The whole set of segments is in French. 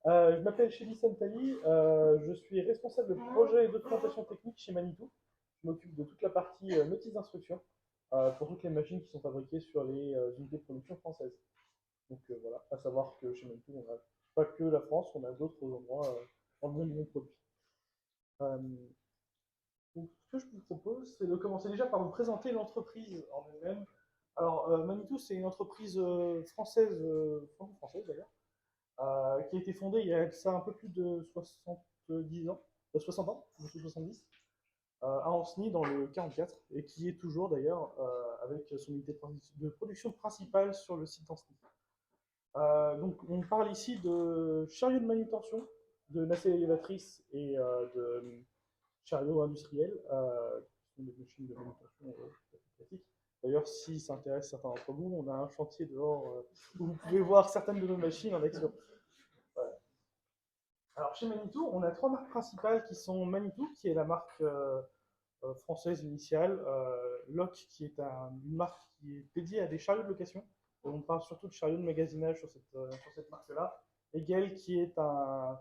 Je m'appelle Shelly Santali, je suis responsable de projet et documentation technique chez Manitou. Je m'occupe de toute la partie notice d'instruction pour toutes les machines qui sont fabriquées sur les unités de production françaises. Donc voilà, à savoir que chez Manitou, on n'a pas que la France, on a d'autres endroits dans le monde où on produit. Euh, donc, ce que je vous propose, c'est de commencer déjà par vous présenter l'entreprise en elle-même. Alors, Manitou, c'est une entreprise française, franco-française d'ailleurs, qui a été fondée il y a ça un peu plus de 70 ans, 60 ans, 70, à Ancenis dans le 44, et qui est toujours d'ailleurs avec son unité de production principale sur le site d'Ancenis. Donc on parle ici de chariots de manutention, de nacelles élévatrices et de chariots industriels, qui sont des machines de manutention classiques. D'ailleurs, si ça intéresse certains d'entre vous, on a un chantier dehors où vous pouvez voir certaines de nos machines en action. Voilà. Alors chez Manitou, on a trois marques principales qui sont Manitou, qui est la marque française initiale, Loc, qui est une marque qui est dédiée à des chariots de location. On parle surtout de chariots de magasinage sur cette marque-là. Et Gale, qui est un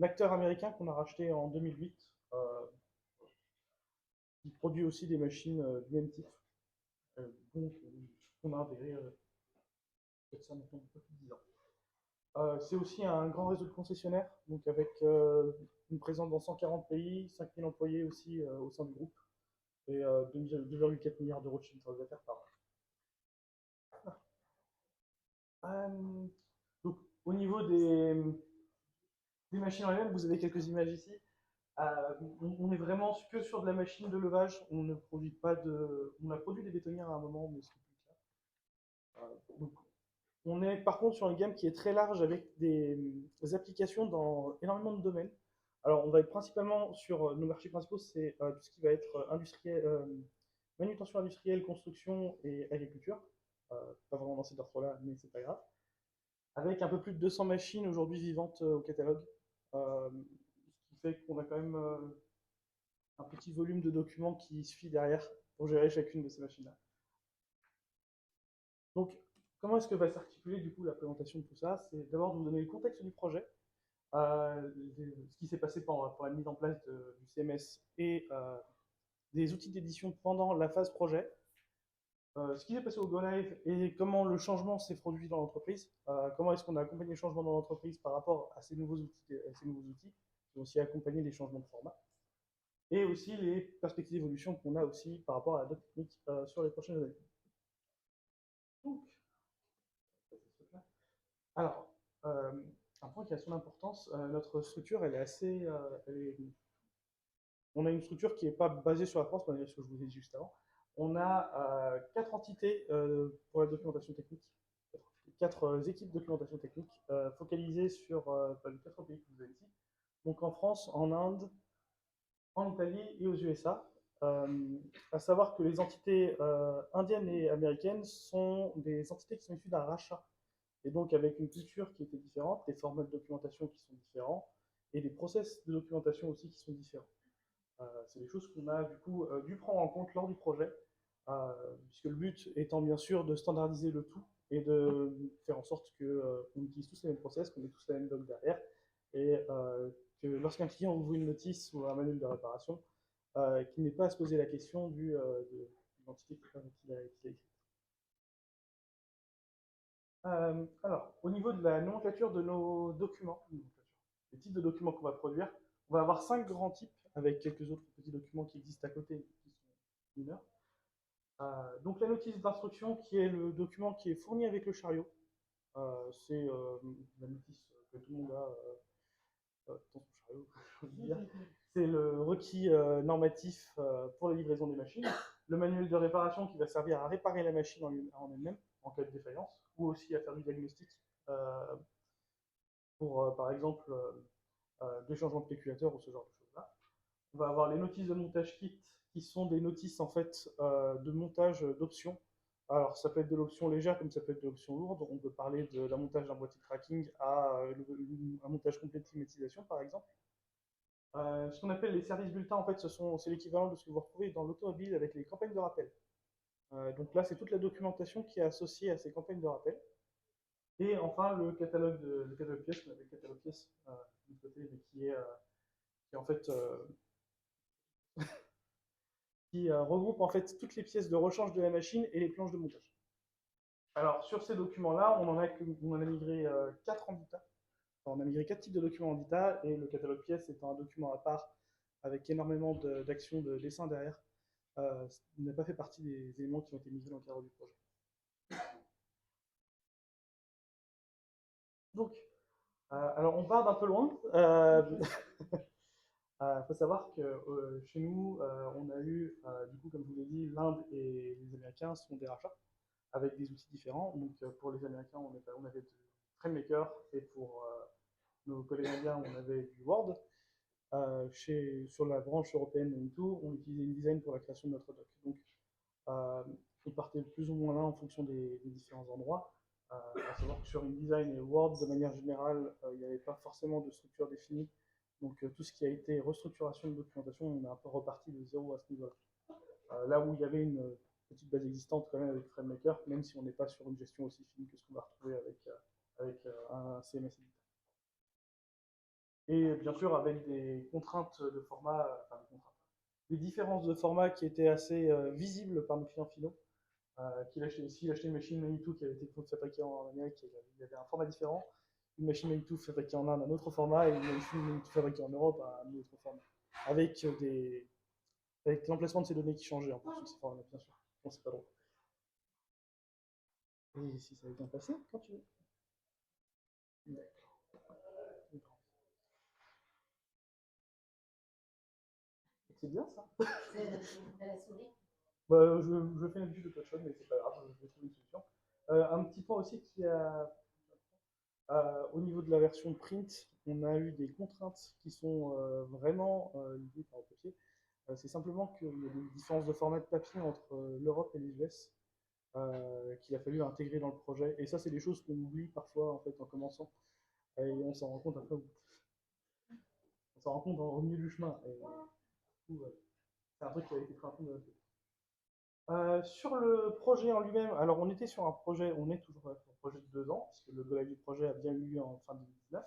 acteur américain qu'on a racheté en 2008, qui produit aussi des machines du même type, donc on a intégré peut-être ça maintenant un peu plus de 10 ans. C'est aussi un grand réseau de concessionnaires, donc avec une présence dans 140 pays, 5000 employés aussi au sein du groupe, et 2,4 milliards d'euros de chiffre d'affaires par an. Donc, au niveau des machines en elles-mêmes, vous avez quelques images ici. On est vraiment que sur de la machine de levage. On ne produit pas de. On a produit des bétonnières à un moment, mais ce n'est plus le cas. Donc, on est par contre sur une gamme qui est très large avec des applications dans énormément de domaines. Alors, on va être principalement sur nos marchés principaux, c'est tout ce qui va être industriel, manutention industrielle, construction et agriculture. Pas vraiment dans cet ordre-là, mais c'est pas grave. Avec un peu plus de 200 machines aujourd'hui vivantes au catalogue, ce qui fait qu'on a quand même un petit volume de documents qui suffit derrière pour gérer chacune de ces machines-là. Donc, comment est-ce que va s'articuler du coup la présentation de tout ça? C'est d'abord de vous donner le contexte du projet, ce qui s'est passé pour la mise en place du CMS et des outils d'édition pendant la phase projet, ce qui s'est passé au Go Live et comment le changement s'est produit dans l'entreprise, comment est-ce qu'on a accompagné le changement dans l'entreprise par rapport à ces nouveaux outils qui ont aussi accompagné les changements de format, et aussi les perspectives d'évolution qu'on a aussi par rapport à la technique sur les prochaines années. Donc, alors, euh, un point qui a son importance, notre structure, elle est assez. On a une structure qui n'est pas basée sur la France, malgré ce que je vous ai dit juste avant. On a quatre entités pour la documentation technique, quatre équipes de documentation technique focalisées sur les quatre pays que vous avez ici. Donc en France, en Inde, en Italie et aux USA. À savoir que les entités indiennes et américaines sont des entités qui sont issues d'un rachat, et donc avec une culture qui était différente, des formats de documentation qui sont différents, et des process de documentation aussi qui sont différents. C'est des choses qu'on a du coup dû prendre en compte lors du projet, puisque le but étant bien sûr de standardiser le tout et de faire en sorte qu'on utilise tous les mêmes process, qu'on ait tous la même doc derrière, et que lorsqu'un client ouvre une notice ou un manuel de réparation, qu'il n'ait pas à se poser la question de l'identité qu'il a écrite. Alors, au niveau de la nomenclature de nos documents, les types de documents qu'on va produire, on va avoir 5 grands types avec quelques autres petits documents qui existent à côté qui sont mineurs. Donc la notice d'instruction qui est le document qui est fourni avec le chariot. C'est la notice que tout le monde a dans son chariot, je veux dire. C'est le requis normatif pour la livraison des machines. Le manuel de réparation qui va servir à réparer la machine en elle-même en cas de défaillance, ou aussi à faire du diagnostic pour, par exemple, des changements de calculateur ou ce genre de choses-là. On va avoir les notices de montage kit qui sont des notices en fait de montage d'options. Alors ça peut être de l'option légère comme ça peut être de l'option lourde. On peut parler d'un montage d'un boîtier tracking à un montage complet de climatisation par exemple. Ce qu'on appelle les services bulletins, en fait, c'est l'équivalent de ce que vous retrouvez dans l'automobile avec les campagnes de rappel. Donc là, c'est toute la documentation qui est associée à ces campagnes de rappel. Et enfin, le catalogue pièces, qu'on appelle catalogue pièce de côté, mais qui en fait qui regroupe en fait toutes les pièces de rechange de la machine et les planches de montage. Alors sur ces documents-là, on en a migré 4 en Vita. Enfin, on a migré 4 types de documents en Vita et le catalogue pièces étant un document à part avec énormément d'actions de dessin derrière. Il n'a pas fait partie des éléments qui ont été migrés dans le cadre du projet. Donc, alors on part d'un peu loin. Faut savoir que chez nous, on a eu, du coup, comme je vous l'ai dit, l'Inde et les Américains sont des rachats avec des outils différents. Donc, pour les Américains, on avait du FrameMaker et pour nos collègues indiens, on avait du Word. Sur la branche européenne Manitou, on utilisait InDesign pour la création de notre doc. Donc, on partait plus ou moins là en fonction des différents endroits. À savoir que sur InDesign et Word, de manière générale, il n'y avait pas forcément de structure définie. Donc, tout ce qui a été restructuration de documentation, on est un peu reparti de zéro à ce niveau-là. Là où il y avait une petite base existante quand même avec FrameMaker, même si on n'est pas sur une gestion aussi fine que ce qu'on va retrouver avec un CMS éditeur. Et bien sûr avec des contraintes de format, enfin des différences de format qui étaient assez visibles par nos clients finaux. S'il achetait une machine Manitou qui avait été fabriquée en Amérique, il y avait un format différent. Une machine Manitou fabriquée en Inde, un autre format, et une machine Manitou fabriquée en Europe, un autre format. Avec l'emplacement de ces données qui changeaient en fonction de ces formats, bien sûr. Bon, c'est pas drôle. Et si ça avait bien passé, quand tu veux. C'est bien ça. C'est la souris. Bah, je fais une habitude de touch mais c'est pas grave, je vais trouver une solution. Un petit point aussi au niveau de la version print, on a eu des contraintes qui sont vraiment liées par le papier. C'est simplement qu'il y a des différences de format de papier entre l'Europe et les US qu'il a fallu intégrer dans le projet. Et ça, c'est des choses qu'on oublie parfois en fait en commençant. Et on s'en rend compte après. On s'en rend compte au milieu du chemin. Et, du coup, c'est un truc qui a été très important de noter. Sur le projet en lui-même, alors on était sur un projet, on est toujours sur un projet de 2 ans, puisque le go live du projet a bien eu lieu en fin 2019,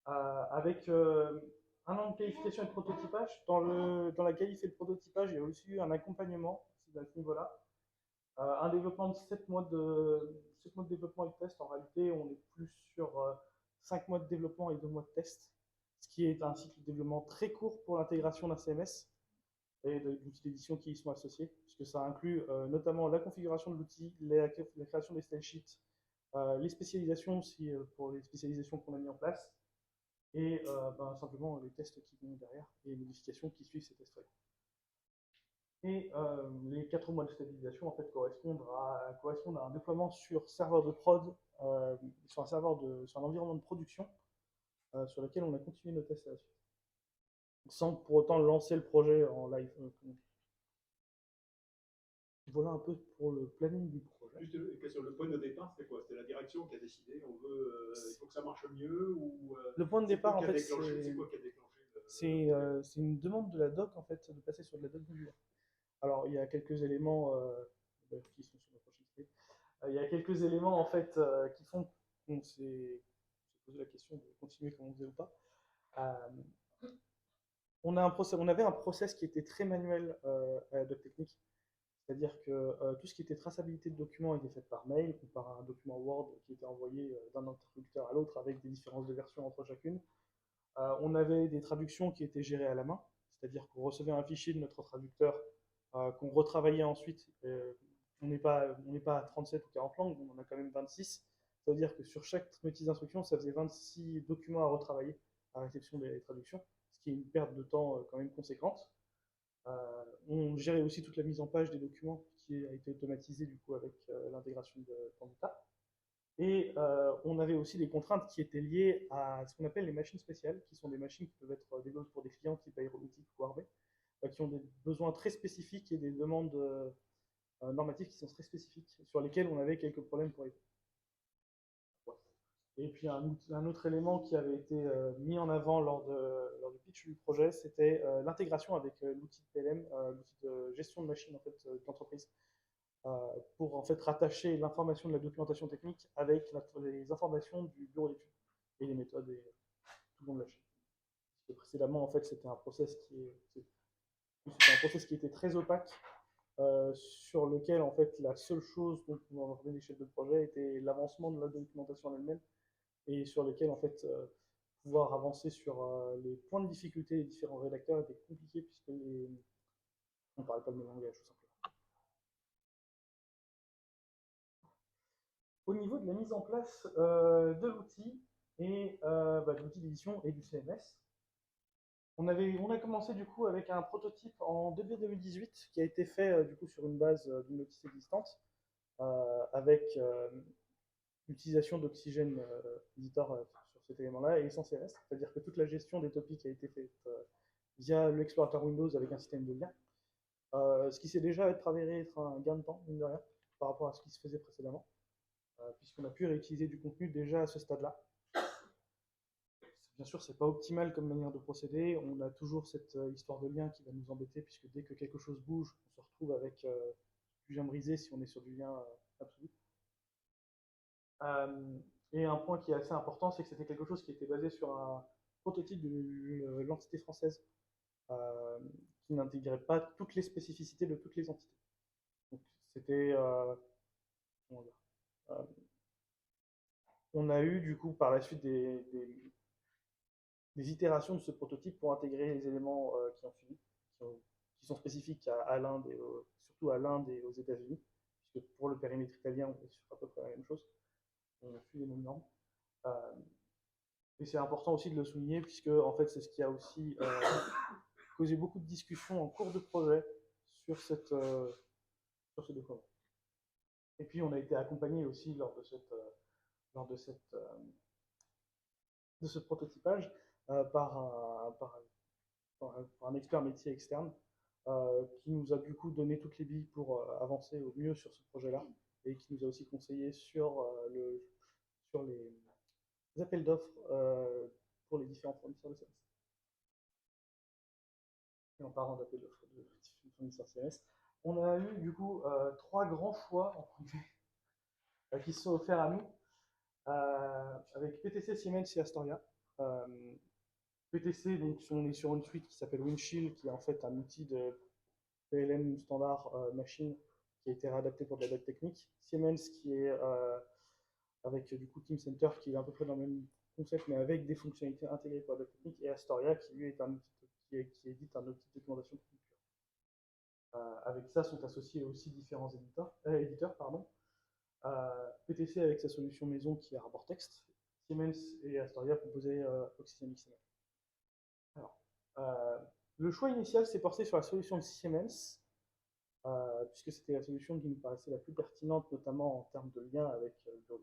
avec un an de qualification et de prototypage. Dans la qualif et le prototypage, il y a aussi eu un accompagnement à ce niveau-là. Un développement de 7 mois de développement et de test. En réalité, on est plus sur 5 mois de développement et 2 mois de test, ce qui est un cycle de développement très court pour l'intégration d'un CMS et d'outils d'édition qui y sont associés, puisque ça inclut notamment la configuration de l'outil, la création des style sheets, les spécialisations aussi pour les spécialisations qu'on a mis en place, et simplement les tests qui vont derrière et les modifications qui suivent ces tests-là. Et les 4 mois de stabilisation en fait correspondent à un déploiement sur serveur de prod, sur un environnement de production sur lequel on a continué nos tests à la suite, sans pour autant lancer le projet en live. Voilà un peu pour le planning du projet. Juste une question, le point de départ, c'était quoi? C'était la direction qui a décidé, il faut que ça marche mieux ou le point de départ, en fait, c'est quoi qui a déclenché c'est une demande de la doc en fait de passer sur de la doc modulaire. Alors il y a quelques éléments qui sont sur la prochaine slide. Il y a quelques éléments en fait qui font qu'on s'est posé la question de continuer comme on faisait ou pas. On avait un process qui était très manuel à la doc technique. C'est-à-dire que tout ce qui était traçabilité de documents était fait par mail ou par un document Word qui était envoyé d'un interlocuteur à l'autre avec des différences de version entre chacune. On avait des traductions qui étaient gérées à la main, c'est-à-dire qu'on recevait un fichier de notre traducteur qu'on retravaillait ensuite. On n'est pas à 37 ou 40 langues, on en a quand même 26. C'est-à-dire que sur chaque notice d'instruction, ça faisait 26 documents à retravailler à réception des traductions, ce qui est une perte de temps quand même conséquente. On gérait aussi toute la mise en page des documents qui a été automatisée du coup avec l'intégration de Pandita. Et on avait aussi des contraintes qui étaient liées à ce qu'on appelle les machines spéciales, qui sont des machines qui peuvent être développées pour des clients type aéronautique ou armée, qui ont des besoins très spécifiques et des demandes normatives qui sont très spécifiques, sur lesquelles on avait quelques problèmes pour répondre. Et puis un autre élément qui avait été mis en avant lors du pitch du projet, c'était l'intégration avec l'outil de PLM, l'outil de gestion de machines en fait, d'entreprise, pour en fait rattacher l'information de la documentation technique avec les informations du bureau d'études et les méthodes. tout le monde lâchait. Parce que précédemment, en fait, c'était un process qui était très opaque, sur lequel, en fait, la seule chose dont on avait les chefs de projet était l'avancement de la documentation en elle-même, et sur lequel, en fait, pouvoir avancer sur les points de difficulté des différents rédacteurs était compliqué, puisque on ne parlait pas le même langage, tout simplement. Au niveau de la mise en place de l'outil, et de l'outil d'édition et du CMS, on a commencé du coup avec un prototype en début 2018 qui a été fait du coup sur une base d'une notice existante, avec l'utilisation d'Oxygène Editor sur cet élément-là et sans CRS, c'est-à-dire que toute la gestion des topics a été faite via l'explorateur Windows avec un système de lien, ce qui s'est déjà avéré être un gain de temps, mine de rien, par rapport à ce qui se faisait précédemment, puisqu'on a pu réutiliser du contenu déjà à ce stade-là. Bien sûr, c'est pas optimal comme manière de procéder. On a toujours cette histoire de lien qui va nous embêter, puisque dès que quelque chose bouge, on se retrouve avec du lien brisé si on est sur du lien absolu. Et un point qui est assez important, c'est que c'était quelque chose qui était basé sur un prototype d'une l'entité française, euh, qui n'intégrait pas toutes les spécificités de toutes les entités. Donc c'était, comment dire, euh, on a eu du coup par la suite des itérations de ce prototype pour intégrer les éléments qui ont suivi, qui sont spécifiques à l'Inde et surtout à l'Inde et aux États-Unis, puisque pour le périmètre italien, on est sur à peu près la même chose. On suit les mêmes normes. Euh, et c'est important aussi de le souligner, puisque en fait, c'est ce qui a aussi causé beaucoup de discussions en cours de projet sur, sur ce déploiement. Et puis, on a été accompagné aussi lors de ce prototypage par un expert métier externe, qui nous a du coup donné toutes les billes pour avancer au mieux sur ce projet-là, et qui nous a aussi conseillé sur les appels d'offres pour les différents fournisseurs de services. Et en parlant d'appels d'offres de différents fournisseurs de services, on a eu du coup trois grands choix qui se sont offerts à nous, avec PTC, Siemens et Astoria. Euh, PTC, donc on est sur une suite qui s'appelle Windshield, qui est en fait un outil de PLM standard machine qui a été réadapté pour de la doc technique. Siemens qui est avec du coup Team Center qui est à peu près dans le même concept mais avec des fonctionnalités intégrées pour la doc technique. Et Astoria qui lui est un outil qui édite un outil de documentation de culture. Avec ça sont associés aussi différents éditeurs. PTC avec sa solution maison qui est Arbortext. Siemens et Astoria proposaient Oxygène XML. Alors, le choix initial s'est porté sur la solution de Siemens, puisque c'était la solution qui nous paraissait la plus pertinente, notamment en termes de lien avec le dont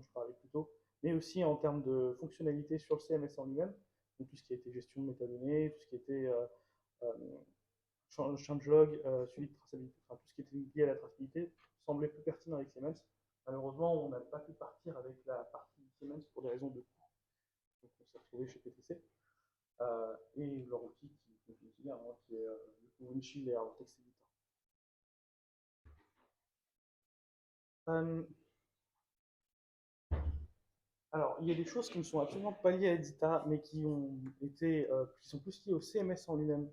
je parlais plus tôt, mais aussi en termes de fonctionnalité sur le CMS en lui-même, donc tout ce qui était gestion de métadonnées, tout ce qui était changelog, suivi de traçabilité, enfin tout ce qui était lié à la traçabilité, semblait plus pertinent avec Siemens. Malheureusement, on n'a pas pu partir avec la partie Siemens pour des raisons de coût. Donc on s'est retrouvé chez PTC. Et leur outil qui est Windshield et Arbortext Editor. Alors, il y a des choses qui ne sont absolument pas liées à Edita, mais qui sont plus liées au CMS en lui-même,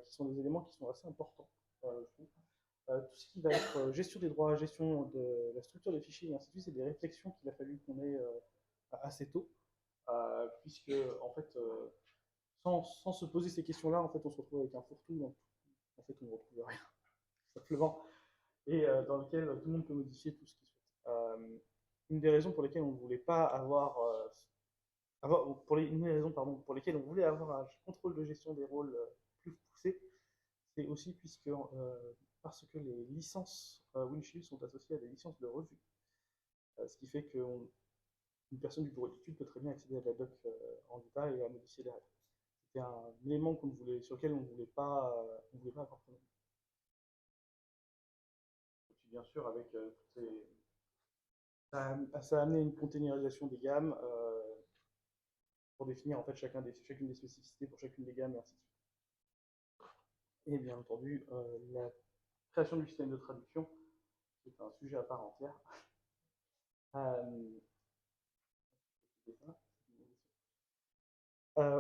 qui sont des éléments qui sont assez importants, je trouve. Tout ce qui va être gestion des droits, gestion de la structure des fichiers et ainsi de suite, c'est des réflexions qu'il a fallu qu'on ait assez tôt, puisque en fait, sans se poser ces questions-là, en fait, on se retrouve avec un fourre-tout, donc en fait, on ne retrouve rien, simplement, et dans lequel tout le monde peut modifier tout ce qu'il souhaite. Une des raisons pour lesquelles on ne voulait pas une des raisons pardon, pour lesquelles on voulait avoir un contrôle de gestion des rôles plus poussé, c'est aussi parce que les licences Windshield sont associées à des licences de revue, ce qui fait qu'une personne du bureau d'études peut très bien accéder à de la doc en état et à modifier les règles. C'était un élément sur lequel on ne voulait pas avoir de problème. Et puis bien sûr, avec ça a amené une containerisation des gammes pour définir en fait chacune des spécificités pour chacune des gammes et ainsi de suite. Et bien entendu, la création du système de traduction, c'est un sujet à part entière.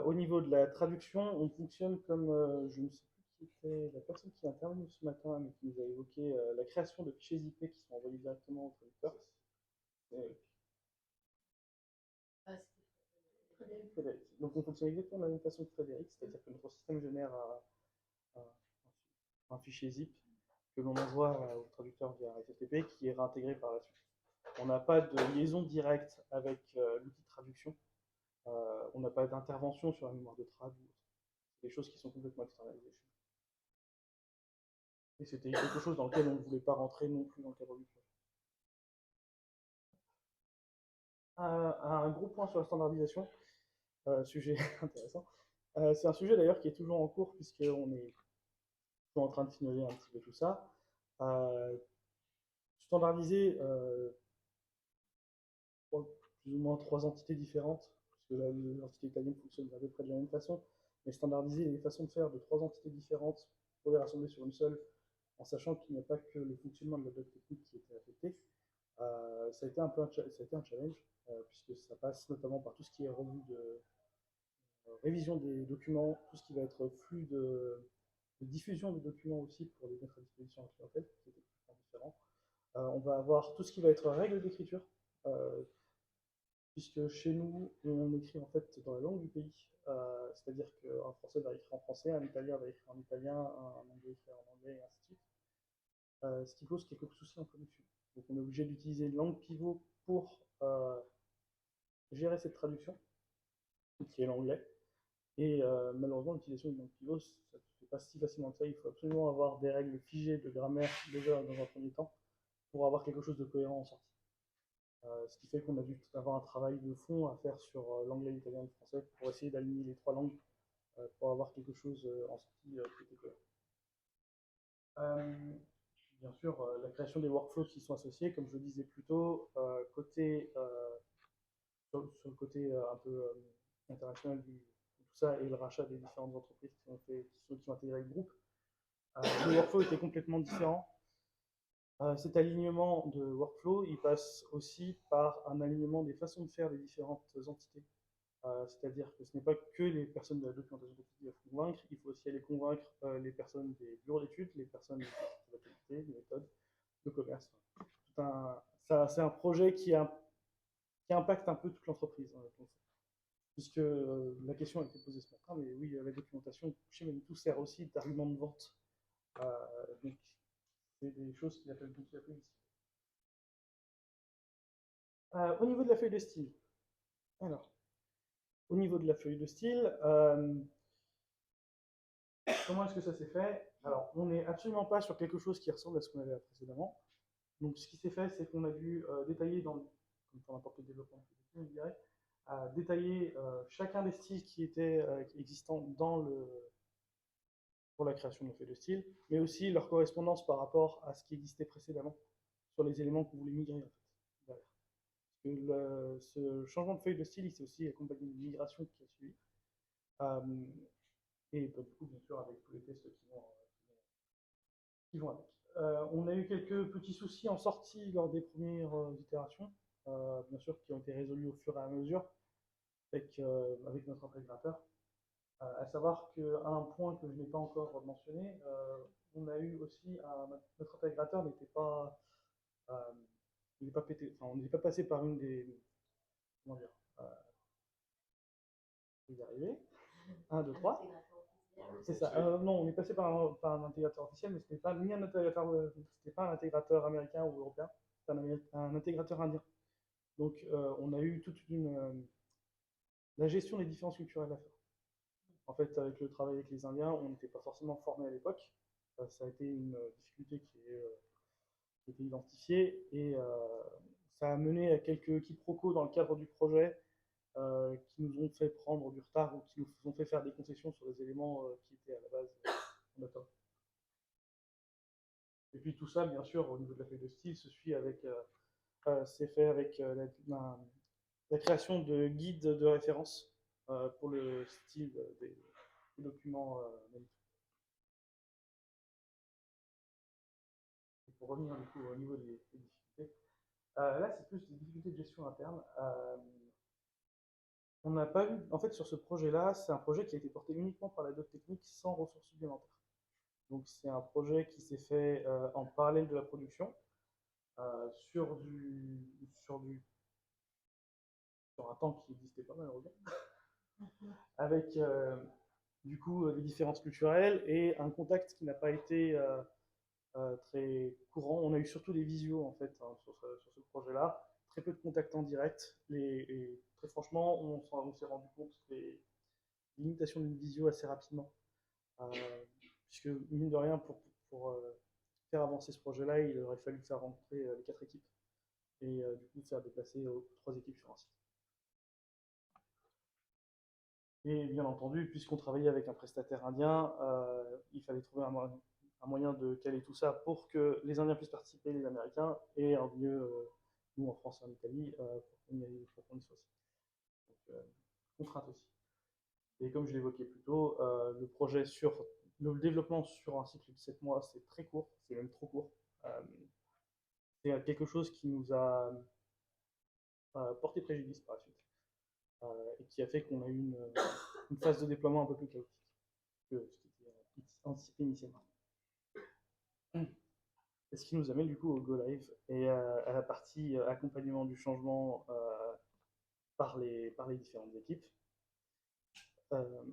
Au niveau de la traduction, on fonctionne comme, je ne sais plus qui était la personne qui est intervenue ce matin, mais qui nous a évoqué la création de fichiers IP qui sont envoyés directement au traducteur. Frédéric. Donc on fonctionne exactement de la même façon que Frédéric, c'est-à-dire que notre système génère un fichier zip que l'on envoie au traducteur via SFTP qui est réintégré par la suite. On n'a pas de liaison directe avec l'outil de traduction. On n'a pas d'intervention sur la mémoire de trad. C'est des choses qui sont complètement externalisées. Et c'était quelque chose dans lequel on ne voulait pas rentrer non plus dans le cadre du projet. Un gros point sur la standardisation, sujet intéressant. C'est un sujet d'ailleurs qui est toujours en cours puisqu'on est en train de finaliser un petit peu tout ça. Standardiser plus ou moins 3 entités différentes, puisque l'entité italienne fonctionne à peu près de la même façon, mais standardiser les façons de faire de 3 entités différentes pour les rassembler sur une seule, en sachant qu'il n'y a pas que le fonctionnement de la doc technique qui était affecté, ça a été un challenge, puisque ça passe notamment par tout ce qui est revue de révision des documents, tout ce qui va être flux de diffusion des documents aussi pour les mettre à disposition de la clientèle, qui était différent. On va avoir tout ce qui va être règles d'écriture, puisque chez nous, on écrit en fait dans la langue du pays, c'est-à-dire qu'un français va écrire en français, un italien va écrire en italien, un anglais écrire en anglais, et ainsi de suite. Ce qui pose quelques soucis en traduction. Donc on est obligé d'utiliser une langue pivot pour gérer cette traduction, qui est l'anglais. Et malheureusement, l'utilisation d'une langue pivot, ça ne se fait pas si facilement que ça. Il faut absolument avoir des règles figées de grammaire déjà dans un premier temps pour avoir quelque chose de cohérent en sortie. Ce qui fait qu'on a dû avoir un travail de fond à faire sur l'anglais, l'italien et le français pour essayer d'aligner les 3 langues pour avoir quelque chose en sortie qui était cohérent. Bien sûr, la création des workflows qui sont associés, comme je le disais plus tôt, sur le côté un peu international de tout ça et le rachat des différentes entreprises qui ont intégré le groupe, le workflow était complètement différent. Cet alignement de workflow, il passe aussi par un alignement des façons de faire des différentes entités. C'est-à-dire que ce n'est pas que les personnes de la documentation technique à convaincre, il faut aussi aller convaincre les personnes des bureaux d'études, les personnes de la qualité, des méthodes, de commerce. C'est un projet qui impacte un peu toute l'entreprise, puisque la question a été posée ce matin, mais oui, la documentation chez Manitou sert aussi d'argument de vente. Donc, c'est des choses qui appellent beaucoup la police. Au niveau de la feuille de style, alors, au niveau de la feuille de style, comment est-ce que ça s'est fait? Alors, on n'est absolument pas sur quelque chose qui ressemble à ce qu'on avait précédemment. Donc, ce qui s'est fait, c'est qu'on a dû détailler, comme pour n'importe quel développement, je dirais, détailler chacun des styles qui étaient existants pour la création de la feuille de style, mais aussi leur correspondance par rapport à ce qui existait précédemment sur les éléments qu'on voulait migrer. En fait, ce changement de feuille de style, il s'est aussi accompagné d'une migration qui a suivi. Et du coup, bien sûr, avec tous les tests qui vont avec. On a eu quelques petits soucis en sortie lors des premières itérations, bien sûr, qui ont été résolus au fur et à mesure avec notre intégrateur. À savoir qu'un point que je n'ai pas encore mentionné, on a eu aussi notre intégrateur n'était pas, il n'est pas pété, enfin, on n'est pas passé par une des, comment dire, je vais y arriver, 1, 2, 3. C'est ça. Non, on est passé par un intégrateur officiel, mais ce n'est pas ni un intégrateur, c'était pas un intégrateur américain ou européen, c'est un intégrateur indien. Donc, on a eu toute la gestion des différences culturelles à faire. En fait, avec le travail avec les Indiens, on n'était pas forcément formé à l'époque. Ça a été une difficulté qui a été identifiée et ça a mené à quelques quiproquos dans le cadre du projet qui nous ont fait prendre du retard ou qui nous ont fait faire des concessions sur des éléments qui étaient à la base fondateurs. Et puis tout ça, bien sûr, au niveau de la feuille de style, c'est fait avec la création de guides de référence pour le style des documents Manitou. Pour revenir du coup au niveau des difficultés, là c'est plus des difficultés de gestion interne. On n'a pas eu, en fait, sur ce projet-là, c'est un projet qui a été porté uniquement par la doc technique sans ressources supplémentaires. Donc c'est un projet qui s'est fait en parallèle de la production sur sur un temps qui n'existait pas malheureusement, avec du coup des différences culturelles et un contact qui n'a pas été très courant. On a eu surtout des visios en fait sur ce projet-là, très peu de contacts en direct. Et très franchement, on s'est rendu compte des limitations d'une visio assez rapidement. Euh, Puisque mine de rien, pour faire avancer ce projet-là, il aurait fallu faire rentrer les 4 équipes et du coup faire déplacer 3 équipes sur un site. Et bien entendu, puisqu'on travaillait avec un prestataire indien, il fallait trouver un moyen de caler tout ça pour que les Indiens puissent participer, les Américains, et un mieux, nous en France et en Italie, pour qu'on y soit aussi. Donc, contrainte aussi. Et comme je l'évoquais plus tôt, le développement sur un cycle de 7 mois, c'est très court, c'est même trop court. Euh, c'est quelque chose qui nous a porté préjudice par la suite et qui a fait qu'on a eu une phase de déploiement un peu plus chaotique que ce qui était anticipé initialement. Et ce qui nous amène du coup au Go Live et à la partie accompagnement du changement par les différentes équipes. Euh,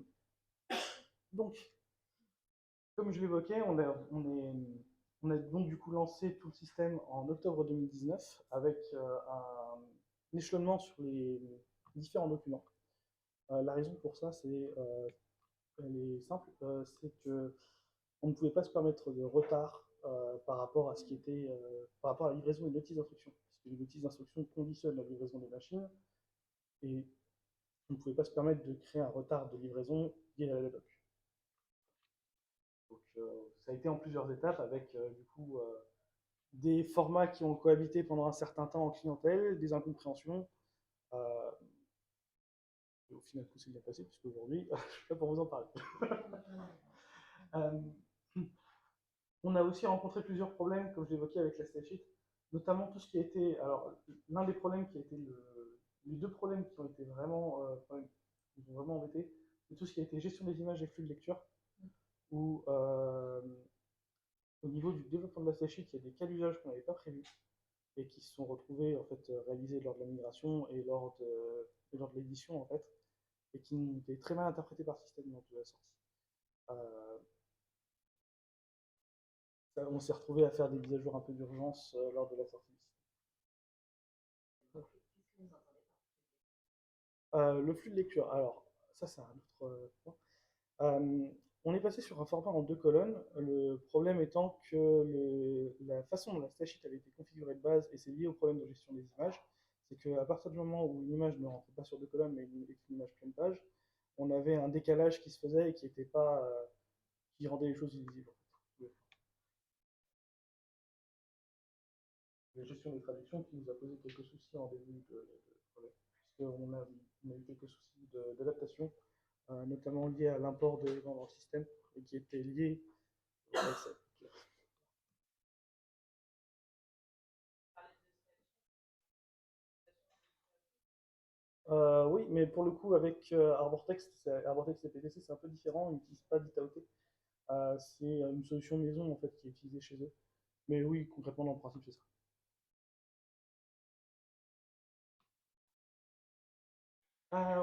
donc, comme je l'évoquais, on a donc du coup lancé tout le système en octobre 2019 avec un échelonnement sur les différents documents. La raison pour ça, elle est simple, c'est que on ne pouvait pas se permettre de retard par rapport à ce qui était par rapport à la livraison des notices d'instruction, parce que les notices d'instruction conditionnent la livraison des machines et on ne pouvait pas se permettre de créer un retard de livraison lié à la doc. Donc ça a été en plusieurs étapes avec du coup des formats qui ont cohabité pendant un certain temps en clientèle, des incompréhensions. Euh, et au final, tout s'est bien passé, puisque aujourd'hui, je suis là pour vous en parler. euh, on a aussi rencontré plusieurs problèmes, comme je l'évoquais avec la spreadsheet, notamment tout ce qui a été. Alors, l'un des problèmes qui a été les 2 problèmes qui ont été vraiment, qui nous ont vraiment embêtés, c'est tout ce qui a été gestion des images et flux de lecture, où au niveau du développement de la spreadsheet, il y a des cas d'usage qu'on n'avait pas prévus et qui se sont retrouvés en fait réalisés lors de la migration et lors de l'édition en fait, et qui ont été très mal interprétés par le système lors de la sortie. Euh, on s'est retrouvé à faire des mises à jour un peu d'urgence lors de la sortie du système. Le flux de lecture, alors ça c'est un autre point. On est passé sur un format en 2 colonnes, le problème étant que la façon dont la spreadsheet avait été configurée de base, et c'est lié au problème de gestion des images, c'est qu'à partir du moment où une image ne rentrait pas sur 2 colonnes mais une image pleine page, on avait un décalage qui se faisait et qui était pas, qui rendait les choses illisibles. La gestion des traductions qui nous a posé quelques soucis en début de projet, puisqu'on on a eu quelques soucis d'adaptation, notamment liés à l'import d'éléments dans le système et qui étaient liés au oui, mais pour le coup, avec Arbortext et PTC, c'est un peu différent. Ils n'utilisent pas d'ITAOT. C'est une solution maison en fait qui est utilisée chez eux. Mais oui, concrètement, dans le principe, c'est ça.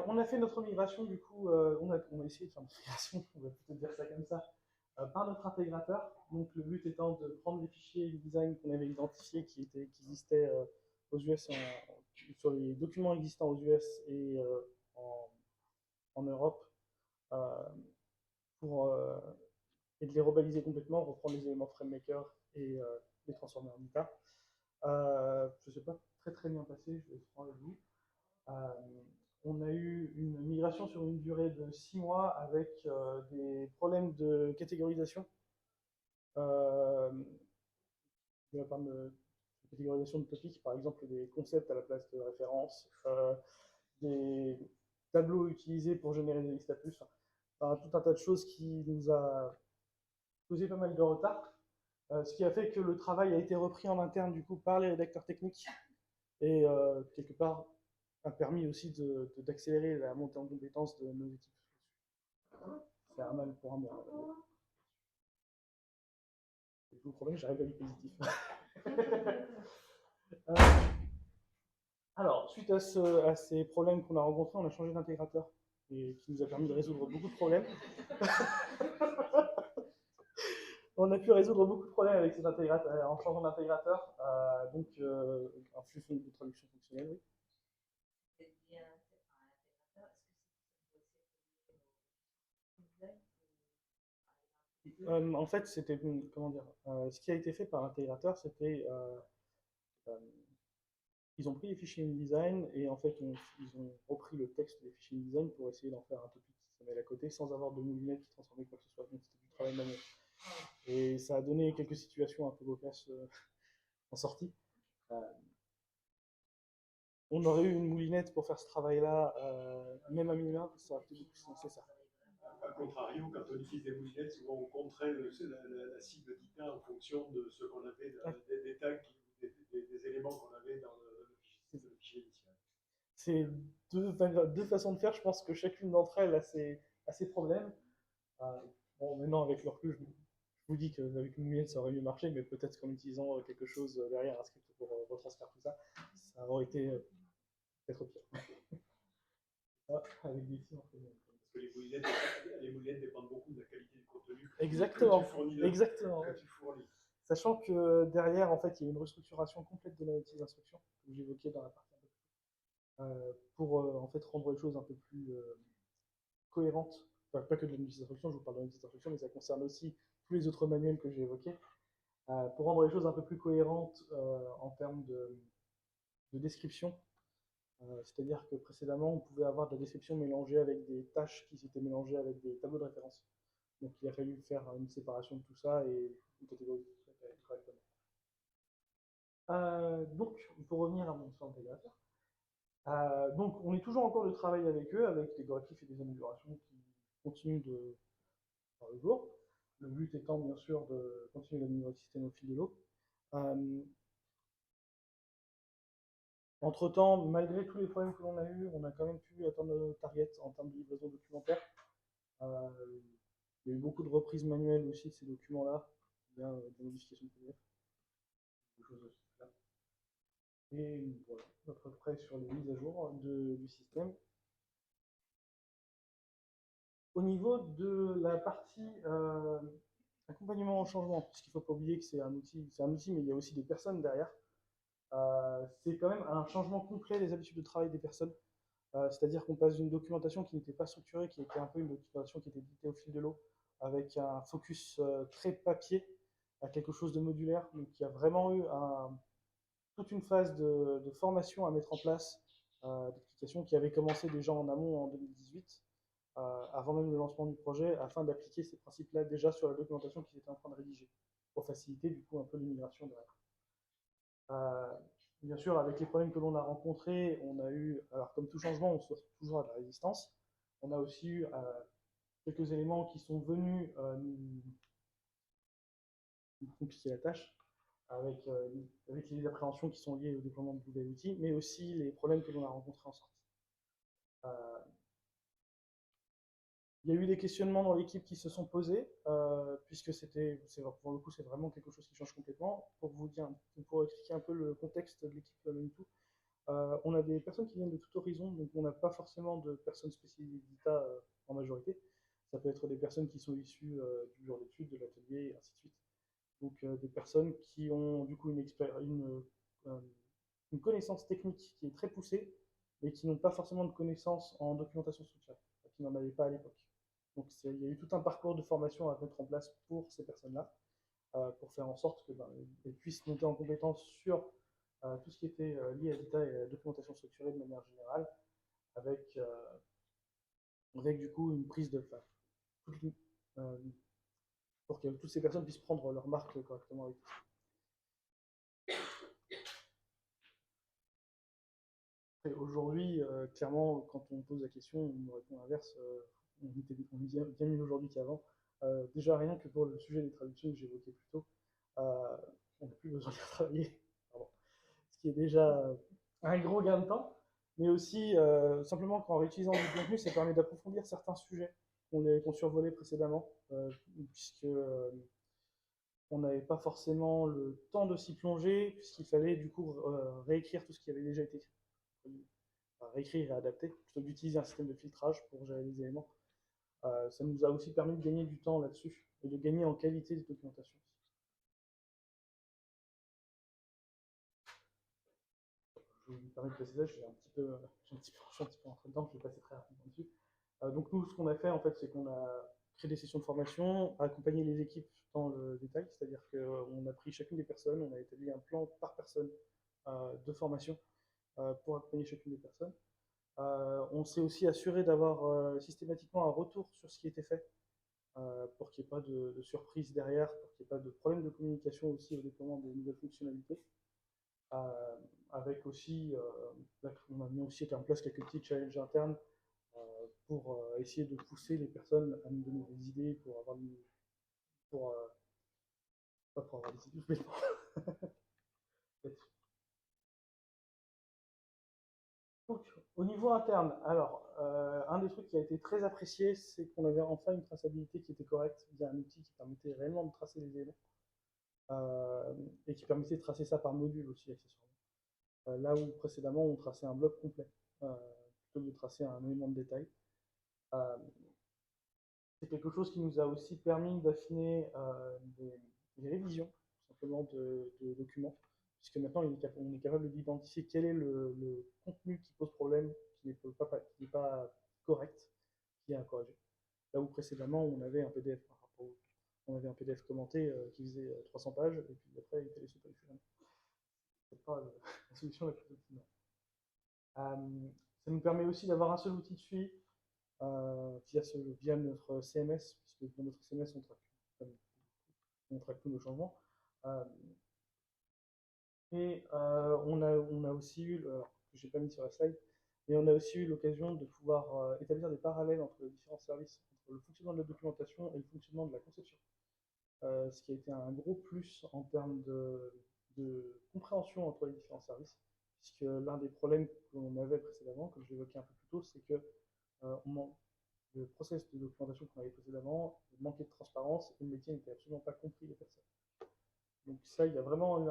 On a fait notre migration, du coup, on a essayé de faire notre migration, on va plutôt dire ça comme ça, par notre intégrateur. Donc le but étant de prendre les fichiers design qu'on avait identifiés qui existaient aux US, sur les documents existants aux US et en, en Europe, euh, pour, et de les rebaliser complètement, reprendre les éléments FrameMaker et les transformer en ITA. Je ne sais pas très très bien passé, je vais être franc avec vous. Euh, on a eu une migration sur une durée de 6 mois avec des problèmes de catégorisation, euh, de la part de catégorisation de topics, par exemple des concepts à la place de références, des tableaux utilisés pour générer des listes à plus, enfin, tout un tas de choses qui nous a causé pas mal de retard, ce qui a fait que le travail a été repris en interne du coup par les rédacteurs techniques et quelque part a permis aussi d'accélérer la montée en compétences de nos équipes. C'est un mal pour un bien. Le tout problème, j'arrive à du positif. euh, alors, suite à ces problèmes qu'on a rencontrés, on a changé d'intégrateur et qui nous a permis de résoudre beaucoup de problèmes. On a pu résoudre beaucoup de problèmes avec cet intégrateur, en changeant d'intégrateur. Donc, un flux de traduction fonctionnelle, oui. En fait, c'était, comment dire, ce qui a été fait par l'intégrateur, c'était, euh, ils ont pris les fichiers InDesign et en fait, ils ont repris le texte des fichiers InDesign pour essayer d'en faire un topic XML à côté sans avoir de moulinette qui transformait quoi que ce soit. Donc, c'était du travail manuel. Et ça a donné quelques situations un peu cocasses en sortie. On aurait eu une moulinette pour faire ce travail-là, même à minima, ça aurait été beaucoup plus nécessaire. A contrario, quand on utilise des moulinettes, souvent on contraint la cible d'ITA en fonction de ce qu'on avait, des tags, des éléments qu'on avait dans le fichier initial. C'est deux façons de faire. Je pense que chacune d'entre elles a ses problèmes. Bon, maintenant, avec le recul, je vous dis qu'avec une moulinette, ça aurait mieux marché, mais peut-être qu'en utilisant quelque chose derrière, un script pour retranscrire tout ça, ça aurait été peut-être pire. Avec des tirs, parce que les moulinettes dépendent beaucoup de la qualité du contenu exactement, que tu fournis. Exactement. Que tu fournis. Sachant que derrière, en fait, il y a une restructuration complète de la notice d'instruction que j'évoquais dans la partie pour en fait rendre les choses un peu plus cohérentes. Enfin, pas que de la notice d'instruction, je vous parle de la notice d'instruction, mais ça concerne aussi tous les autres manuels que j'ai évoqués. Pour rendre les choses un peu plus cohérentes en termes de description. C'est-à-dire que précédemment, on pouvait avoir de la description mélangée avec des tâches qui s'étaient mélangées avec des tableaux de référence. Donc il a fallu faire une séparation de tout ça et une catégorie correctement. Donc, pour revenir à mon système intégrateur, donc on est toujours en cours de travail avec eux, avec des correctifs et des améliorations qui continuent de par le jour. Le but étant bien sûr de continuer d'améliorer le système au fil de l'eau. Entre-temps, malgré tous les problèmes que l'on a eus, on a quand même pu atteindre nos targets en termes de livraison documentaire. Il y a eu beaucoup de reprises manuelles aussi de ces documents-là, bien des modifications de PDF. Et voilà, à peu près sur les mises à jour du système. Au niveau de la partie accompagnement au changement, parce qu'il ne faut pas oublier que c'est un outil, mais il y a aussi des personnes derrière. C'est quand même un changement complet des habitudes de travail des personnes. C'est-à-dire qu'on passe d'une documentation qui n'était pas structurée, qui était un peu une documentation qui était dictée au fil de l'eau, avec un focus très papier, à quelque chose de modulaire, donc il y a vraiment eu toute une phase de formation à mettre en place, d'application qui avait commencé déjà en amont en 2018, avant même le lancement du projet, afin d'appliquer ces principes-là déjà sur la documentation qu'ils étaient en train de rédiger, pour faciliter du coup un peu l'immigration derrière. Bien sûr, avec les problèmes que l'on a rencontrés, on a eu, alors comme tout changement, on se retrouve toujours à de la résistance. On a aussi eu quelques éléments qui sont venus nous compliquer la tâche, avec les appréhensions qui sont liées au déploiement de nouveaux outils, mais aussi les problèmes que l'on a rencontrés en sortie. Il y a eu des questionnements dans l'équipe qui se sont posés, puisque pour le coup, c'est vraiment quelque chose qui change complètement. Pour expliquer un peu le contexte de l'équipe Manitou, on a des personnes qui viennent de tout horizon, donc on n'a pas forcément de personnes spécialisées d'ITA en majorité. Ça peut être des personnes qui sont issues du bureau d'études, de l'atelier, et ainsi de suite. Donc des personnes qui ont du coup une connaissance technique qui est très poussée, mais qui n'ont pas forcément de connaissances en documentation structurée, qui n'en avaient pas à l'époque. Donc il y a eu tout un parcours de formation à mettre en place pour ces personnes-là, pour faire en sorte qu'elles puissent monter en compétence sur tout ce qui était lié à l'ITA et à la documentation structurée de manière générale, avec du coup une prise de face. Pour que toutes ces personnes puissent prendre leur marque correctement avec tout ça. Aujourd'hui, clairement, quand on pose la question, on me répond l'inverse. On est bien mieux aujourd'hui qu'avant. Déjà, rien que pour le sujet des traductions que j'évoquais plus tôt, on n'a plus besoin de travailler. Pardon. Ce qui est déjà un gros gain de temps. mais aussi simplement qu'en réutilisant du contenu, ça permet d'approfondir certains sujets qu'on survolait précédemment, puisque on n'avait pas forcément le temps de s'y plonger, puisqu'il fallait du coup réécrire tout ce qui avait déjà été écrit. Enfin, réécrire et adapter, plutôt que d'utiliser un système de filtrage pour gérer les éléments. Ça nous a aussi permis de gagner du temps là-dessus et de gagner en qualité de documentation. Je vous permets de passer ça, je suis un petit peu rentré dedans, je vais passer très rapidement dessus. Donc nous, ce qu'on a fait en fait, c'est qu'on a créé des sessions de formation, accompagné les équipes dans le détail, c'est-à-dire qu'on a pris chacune des personnes, on a établi un plan par personne de formation pour accompagner chacune des personnes. On s'est aussi assuré d'avoir systématiquement un retour sur ce qui était fait pour qu'il n'y ait pas de surprise derrière, pour qu'il n'y ait pas de problème de communication aussi au déploiement des nouvelles fonctionnalités. Euh, avec aussi, on a mis aussi en place quelques petits challenges internes pour essayer de pousser les personnes à nous donner des idées pour avoir pour, pas pour avoir des idées, mais pour donc, au niveau interne, alors, un des trucs qui a été très apprécié, c'est qu'on avait enfin une traçabilité qui était correcte via un outil qui permettait réellement de tracer les éléments et qui permettait de tracer ça par module aussi, accessoirement. Là où précédemment on traçait un bloc complet plutôt que de tracer un élément de détail. Euh, c'est quelque chose qui nous a aussi permis d'affiner des révisions simplement de documents, puisque maintenant on est capable d'identifier quel est le contenu qui pose problème, qui n'est pas correct, qui est à corriger. Là où précédemment on avait un PDF par rapport on avait un PDF commenté qui faisait 300 pages, et puis après il fallait se solutionner. C'est pas la solution la plus optimale. Ça nous permet aussi d'avoir un seul outil de suivi via notre CMS, puisque dans notre CMS, on traque tous nos changements. Euh, on a aussi eu, alors que je n'ai pas mis sur la slide, mais on a aussi eu l'occasion de pouvoir établir des parallèles entre les différents services, entre le fonctionnement de la documentation et le fonctionnement de la conception. Ce qui a été un gros plus en termes de compréhension entre les différents services, puisque l'un des problèmes qu'on avait précédemment, comme je l'évoquais un peu plus tôt, c'est que le process de documentation qu'on avait précédemment manquait de transparence et le métier n'était absolument pas compris des personnes. Donc ça, il y a vraiment eu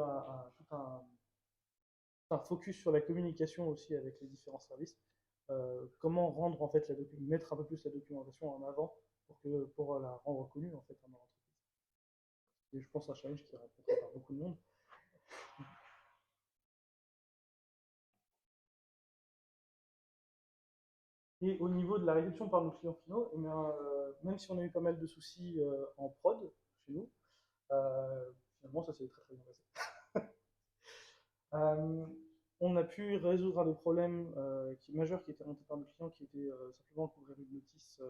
tout un focus sur la communication aussi avec les différents services. Comment rendre en fait mettre un peu plus la documentation en avant pour la rendre connue en fait dans l'entreprise. Et je pense un challenge qui est rencontré par beaucoup de monde. Et au niveau de la réduction par nos clients finaux, eh bien, même si on a eu pas mal de soucis en prod chez nous, finalement ça s'est très très bien passé. Euh, on a pu résoudre un des problèmes majeurs qui étaient montés par nos clients, qui était simplement couvrir une notice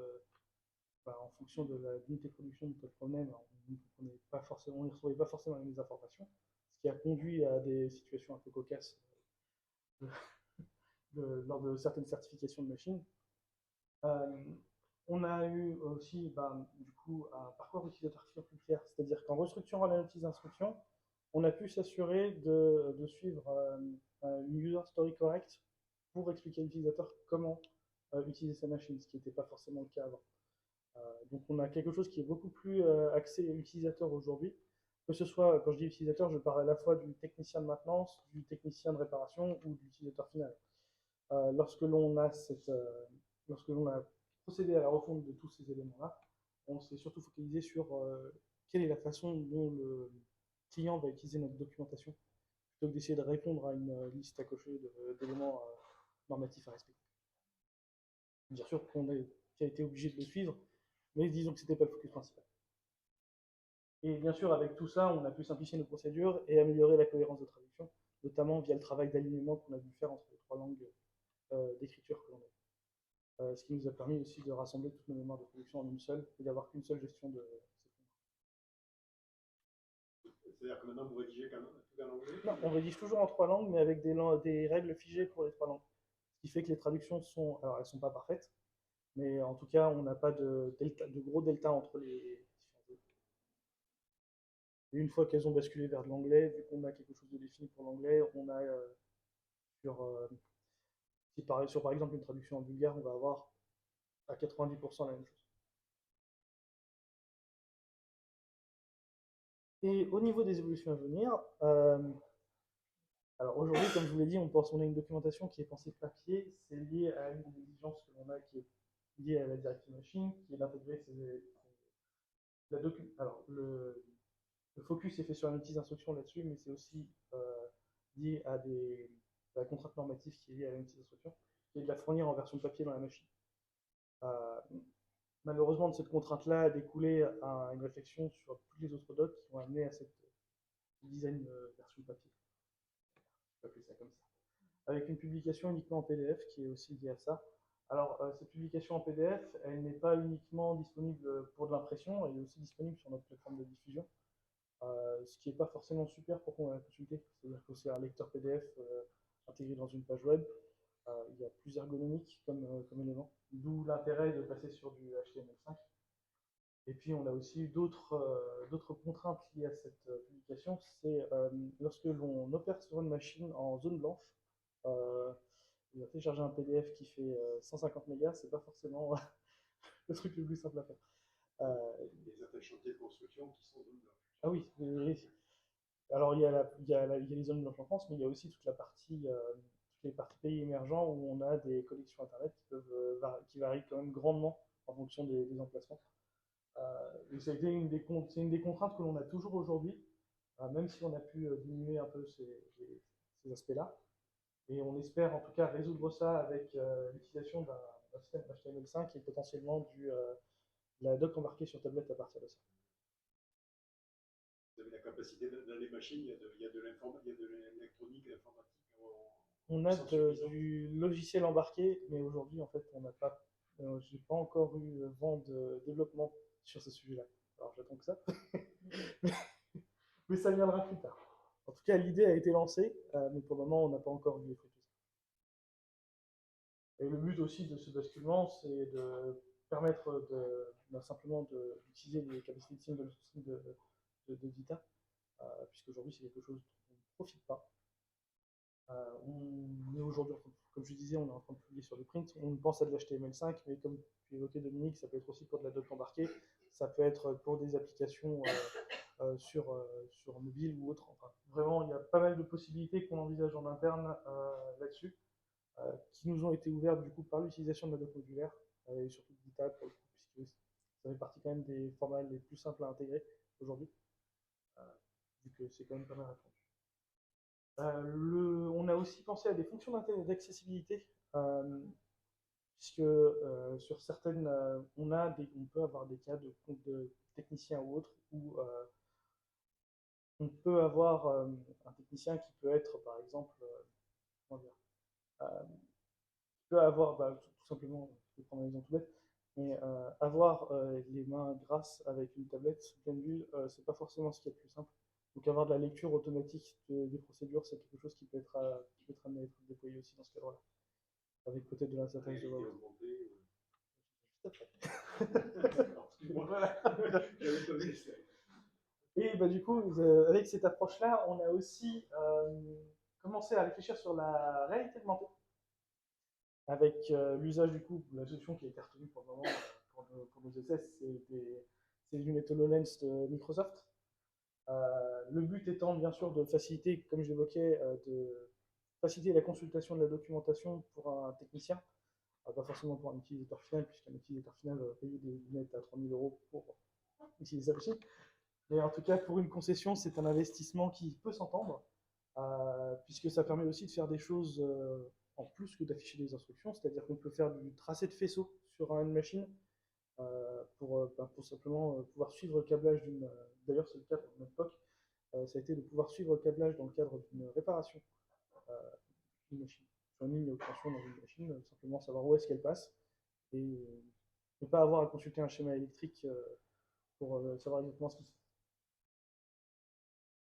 en fonction de l'unité de production dont elle provenait, on ne recevait pas forcément les mêmes informations, ce qui a conduit à des situations un peu cocasses lors de certaines certifications de machines. Euh, on a eu aussi du coup un parcours utilisateur client plus clair, c'est-à-dire qu'en restructurant la notice d'instruction, on a pu s'assurer de suivre une user story correcte pour expliquer à l'utilisateur comment utiliser sa machine, ce qui n'était pas forcément le cas avant. Donc on a quelque chose qui est beaucoup plus axé utilisateur aujourd'hui. Que ce soit, quand je dis utilisateur, je parle à la fois du technicien de maintenance, du technicien de réparation ou de l'utilisateur final. Lorsque l'on a lorsque l'on a procédé à la refonte de tous ces éléments-là, on s'est surtout focalisé sur quelle est la façon dont le client va utiliser notre documentation, plutôt que d'essayer de répondre à une liste à cocher d'éléments normatifs à respecter. Bien sûr qu'on a été obligé de le suivre, mais disons que ce n'était pas le focus principal. Et bien sûr, avec tout ça, on a pu simplifier nos procédures et améliorer la cohérence de traduction, notamment via le travail d'alignement qu'on a dû faire entre les trois langues d'écriture que l'on a. Ce qui nous a permis aussi de rassembler toutes nos mémoires de production en une seule et d'avoir qu'une seule gestion de ces fonds. C'est-à-dire que maintenant vous rédigez tout en anglais? Non, on rédige toujours en trois langues, mais avec des règles figées pour les trois langues. Ce qui fait que les traductions sont, alors elles sont pas parfaites, mais en tout cas, on n'a pas de gros delta entre les différents autres. Et une fois qu'elles ont basculé vers de l'anglais, vu qu'on a quelque chose de défini pour l'anglais, on a sur Sur par exemple une traduction en bulgare, on va avoir à 90% la même chose. Et au niveau des évolutions à venir, alors aujourd'hui, comme je vous l'ai dit, on a une documentation qui est pensée papier, c'est lié à une des exigences que l'on a qui est liée à la Directive Machine, qui est d'intégrer alors le focus est fait sur la notice d'instruction là-dessus, mais c'est aussi lié à la contrainte normative qui est liée à la notice d'instruction, qui est de la fournir en version papier dans la machine. Euh, Malheureusement, de cette contrainte-là a découlé à une réflexion sur tous les autres docs qui ont amené à cette design version papier. Je peux appeler ça comme ça. Avec une publication uniquement en PDF qui est aussi liée à ça. Alors, cette publication en PDF, elle n'est pas uniquement disponible pour de l'impression, elle est aussi disponible sur notre plateforme de diffusion, ce qui n'est pas forcément super pour qu'on la consulter. C'est-à-dire que c'est un lecteur PDF intégré dans une page web. Il y a plus ergonomique comme élément, d'où l'intérêt de passer sur du HTML5. Et puis on a aussi d'autres contraintes liées à cette publication, c'est lorsque l'on opère sur une machine en zone blanche, euh, il va télécharger un PDF qui fait 150 mégas, c'est pas forcément le truc le plus simple à faire. Il y a certains chantiers de construction qui sont zone blanche. Ah oui, alors il y a les zones blanches en France, mais il y a aussi toutes les parties pays émergents où on a des connexions internet qui varient quand même grandement en fonction des emplacements. C'est une des contraintes que l'on a toujours aujourd'hui, même si on a pu diminuer un peu ces aspects-là. Et on espère en tout cas résoudre ça avec l'utilisation d'un système HTML5 et potentiellement de la doc embarquée sur tablette à partir de ça. Vous avez la capacité dans les machines, il y a de l'électronique, de l'informatique. On a du logiciel embarqué, mais aujourd'hui en fait j'ai pas encore eu vent de développement sur ce sujet-là. Alors j'attends que ça, mais ça viendra plus tard. En tout cas, l'idée a été lancée, mais pour le moment, on n'a pas encore vu les fruits de ça. Et le but aussi de ce basculement, c'est de permettre simplement d'utiliser les capacités de single sourcing de Vita, puisqu'aujourd'hui, c'est quelque chose dont on ne profite pas. On est aujourd'hui, comme je disais, on est en train de publier sur le print. On pense à de l'HTML5, mais comme tu évoquais Dominique, ça peut être aussi pour de la doc embarquée, ça peut être pour des applications sur mobile ou autre. Enfin, vraiment, il y a pas mal de possibilités qu'on envisage en interne là-dessus, qui nous ont été ouvertes du coup par l'utilisation de la doc modulaire et surtout de Vita, puisque ça fait partie quand même des formats les plus simples à intégrer aujourd'hui, euh, vu que c'est quand même pas mal répandu. On a aussi pensé à des fonctions d'accessibilité, puisque sur certaines, on peut avoir des cas de techniciens ou autres où on peut avoir un technicien qui peut être, par exemple, comment dire, qui peut avoir, tout simplement, je vais prendre un exemple tout bête, mais avoir les mains grasses avec une tablette pleine vue, c'est pas forcément ce qui est le plus simple. Donc avoir de la lecture automatique des procédures, c'est quelque chose qui peut être amené à être déployé aussi dans ce cadre-là, avec peut-être de l'interface de voix. Voilà. Et bah, du coup, avec cette approche-là, on a aussi commencé à réfléchir sur la réalité augmentée, avec l'usage du coup, la solution qui a été retenue pour le moment pour nos essais, c'est les lunettes HoloLens de Microsoft. Le but étant bien sûr de faciliter, comme j'évoquais, de faciliter la consultation de la documentation pour un technicien, pas forcément pour un utilisateur final, puisqu'un utilisateur final va payer des lunettes à 3000 € pour utiliser ça aussi. Mais en tout cas, pour une concession, c'est un investissement qui peut s'entendre, puisque ça permet aussi de faire des choses en plus que d'afficher des instructions, c'est-à-dire qu'on peut faire du tracé de faisceau sur une machine pour simplement pouvoir suivre le câblage d'une. D'ailleurs, c'est le cas pour notre POC, ça a été de pouvoir suivre le câblage dans le cadre d'une réparation d'une machine, sur une ligne de tension dans une machine, simplement savoir où est-ce qu'elle passe et ne pas avoir à consulter un schéma électrique pour savoir exactement ce qui se fait.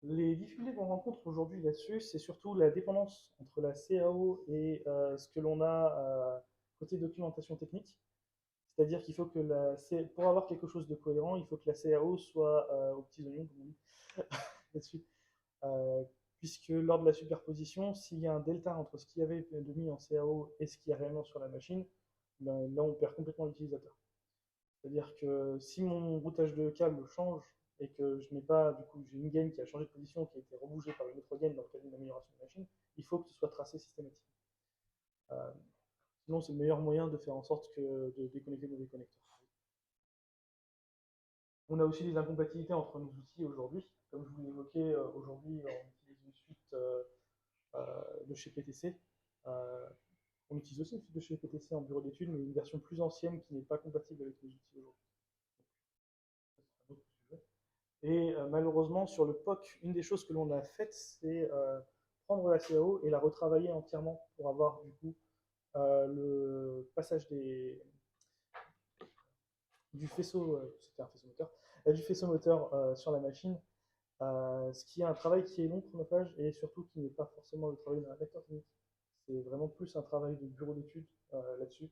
Les difficultés qu'on rencontre aujourd'hui là-dessus, c'est surtout la dépendance entre la CAO et ce que l'on a côté documentation technique. C'est-à-dire qu'il faut que pour avoir quelque chose de cohérent, il faut que la CAO soit aux petits oignons, comme on dit, là-dessus. puisque lors de la superposition, s'il y a un delta entre ce qu'il y avait de mis en CAO et ce qu'il y a réellement sur la machine, ben, là on perd complètement l'utilisateur. C'est-à-dire que si mon routage de câble change et que je n'ai pas, du coup, j'ai une gaine qui a changé de position, qui a été rebougée par une autre gaine dans le cadre d'une amélioration de machine, il faut que ce soit tracé systématiquement. Euh, Sinon, c'est le meilleur moyen de faire en sorte que de déconnecter nos déconnecteurs. On a aussi des incompatibilités entre nos outils aujourd'hui. Comme je vous l'évoquais, aujourd'hui, on utilise une suite de chez PTC. Euh, on utilise aussi une suite de chez PTC en bureau d'études, mais une version plus ancienne qui n'est pas compatible avec nos outils aujourd'hui. Et malheureusement, sur le POC, une des choses que l'on a faites, c'est prendre la CAO et la retravailler entièrement pour avoir du coup le passage du faisceau, c'était un faisceau moteur, du faisceau moteur sur la machine, ce qui est un travail qui est long, chronophage, et surtout qui n'est pas forcément le travail d'un acteur technique. C'est vraiment plus un travail de bureau d'études là-dessus.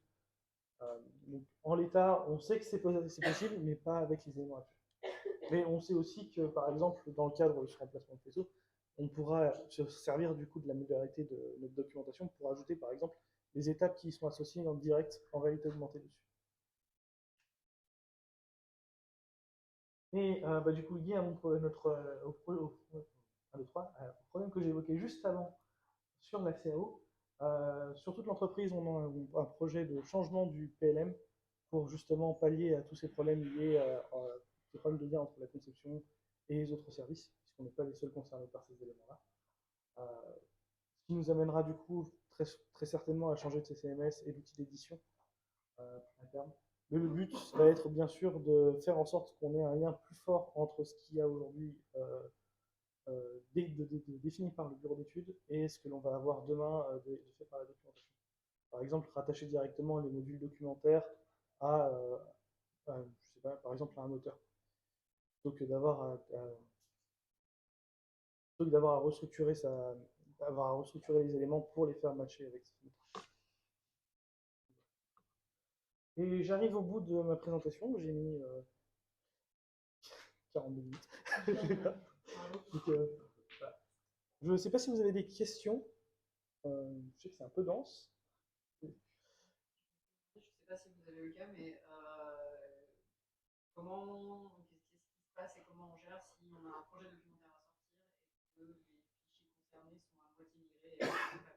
Donc, en l'état, on sait que c'est possible, mais pas avec les éléments actuels. Mais on sait aussi que, par exemple, dans le cadre de ce remplacement de faisceau, on pourra se servir du coup de la modularité de notre documentation pour ajouter, par exemple, les étapes qui sont associées en direct en réalité augmentée dessus. Et bah, du coup, lié à au problème que j'ai évoqué juste avant sur la CAO, sur toute l'entreprise, on a un projet de changement du PLM pour justement pallier à tous ces problèmes liés à ces problèmes de lien entre la conception et les autres services, puisqu'on n'est pas les seuls concernés par ces éléments-là. Ce qui nous amènera du coup très certainement à changer de CCMS et d'outils d'édition à terme. Mais le but va être bien sûr de faire en sorte qu'on ait un lien plus fort entre ce qu'il y a aujourd'hui défini par le bureau d'études et ce que l'on va avoir demain fait par la documentation. Par exemple, rattacher directement les modules documentaires à, je sais pas, par exemple, à un moteur, plutôt que d'avoir à restructurer les éléments pour les faire matcher avec ce moteur. Et j'arrive au bout de ma présentation, j'ai mis 42 minutes. Donc, voilà. Je ne sais pas si vous avez des questions. Je sais que c'est un peu dense. Je ne sais pas si vous avez le cas, mais qu'est-ce qui se passe et comment on gère si on a un projet documentaire à sortir et que les fichiers concernés sont à moitié migrés et pas migrés?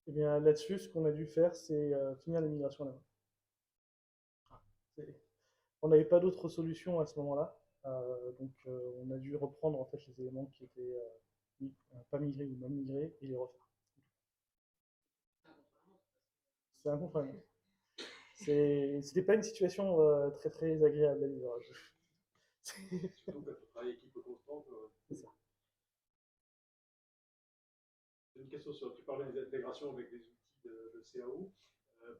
Et bien là-dessus, ce qu'on a dû faire, c'est finir la migration à la main. On n'avait pas d'autre solution à ce moment-là. Donc on a dû reprendre en fait les éléments qui étaient pas migrés ou non migrés et les refaire. C'est incompréhensible. C'était pas une situation très très agréable à vivre. Surtout quand on travaille équipe constante. C'est ça. J'ai une question sur, tu parlais des intégrations avec des outils de CAO.